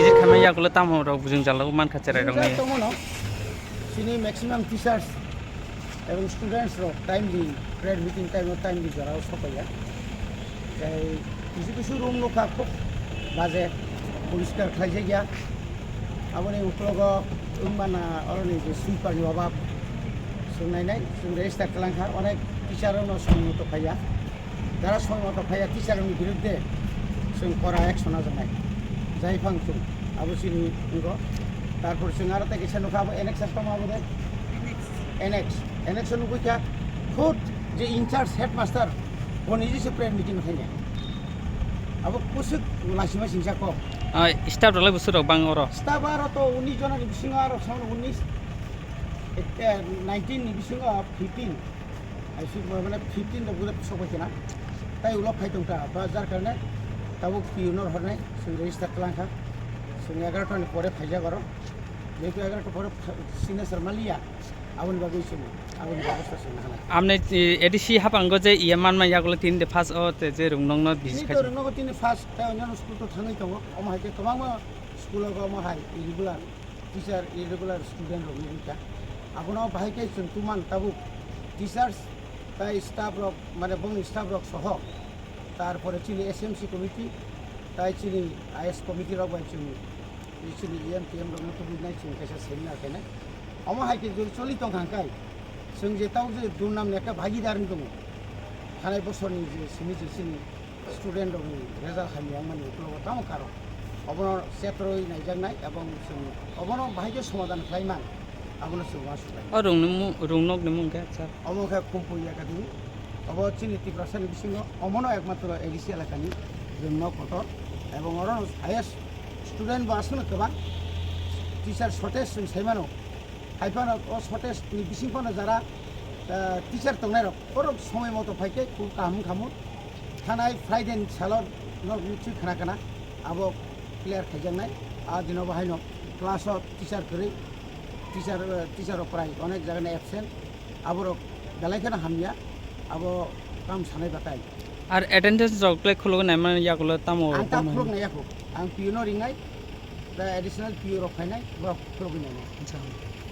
visit খামাই ইয়াগুলো তামো rock বুঝুং জালাগো মান খাচারাই রং তো মনো সিনি maximum teachers এবং স্টুডেন্টসর টাইমলি প্রেয়ার মিটিং টাইমলি যারা সবাইয়া তাই কিছু কিছু রুম নখা খুব বাজে পরিষ্কার খাইছে গিয়া আপনি উপলগ মানা অরণি যে সুইপারনি অভাব सोंनायनाय जों रेजिस्टार खालामखा अनेक टिचारावनो समय मतो फाया যারা সময় মতো ফাইয়া টিচারनि বিরুদ্ধে जों করা অ্যাকশন जानाय जाय फांसुं आबो सिनि नंगौ तारपर जों आरो ताके सानोखाबो एनेक्स माबो दे एनेक्स नुबैखा खुद जे इनचार्ज हेडमास्टार बनिजि से प्रेयार मिटिं खायने आबो कुसुक लासिमा सिंसाको स्टाफ रलाय बुसुराव बां अर स्टाफ आरो तो 19 जननि बिसिङाव आरो साउन 19 बिसिङाव 15 माने 15 दा बुरे सबायना ताई उला फाइदोंता बा जार कारणे ताबो पिउनर हरनाय जों रेजिस्टार खालामखा जों 11टानि परे फाइजा गरो जेतु 11टा परे सिगनेचार मालिया आबुन बागै जों आबुन व्यवस्था जों हानाय आमने एडिसि हापांगो जे इयामान मा यागुलो तीन दे फार्स्ट अ जे रुंगनंनो भिजिट खाय रुंगनो तीन फार्स्ट ता अन्य स्कुल तो थाङै दङ अमाहाय गोबां स्कुलाव अमाहाय इरेगुलार टिचार इरेगुलार स्टुडेन्ट रबिका आबुनाव बाहायकै जों तुमान ताबु टिचार्स ताई स्टाफ रक माने बंनि स्टाफ रक सह तारपरे चिनि एसएमसी कमिटि ताई चिनि आईएस कमिटि रक बाय चिनि चिनि एमटीएम रक मतो बुझनाय चिनि कैसा सेमिनार केने अमाहायके जों चलि दं हांकाय जों जे ताव जे दुनाम नेका भागीदारनि दङ थानाय बोसोरनि जे सिनि स्टुडेन्ट रक रेजाल्ट खालियां माने उपलब्ध ताव कारो अबनो सेत्रय नायजानाय एबं जों अबनो बाहायके समाधान खालामनाय आबनो सुवा सुबाय रुंनक निमुं के सर अमोखा कुम्पु एकाडेमी अब चिनि तिप्रासानि बिसिङाव अमनो एकमात्र एडिसि एलाकानि रुंनक कटर एबं अरन हाइएस्ट स्टुडेन्ट बासनो गोबां टिचार सर्टेज जों साइमानो खायफानो सर्टेज बिसिङावनो जारा टिचार दंनाय रक समय मतो फाइके खामु थानाय फ्राइडे सालर नक मिथि खाना आबो क्लियार खायजानाय आ दिनाव बाहायनो क्लासआव टिचार गरै टिचार प्राय अनेक जगह एबसेंट अब बेलायखौनो हामिया अब काम सानाय बाथाय और एटेंडेंस रकले खुलगो नाय मान यागुलो तामो आं ता खुलगनाय याखौ आं पिउनो रिंनाय दा एडिशनल पिउ रखायनाय बा खुलगनाय अच्छा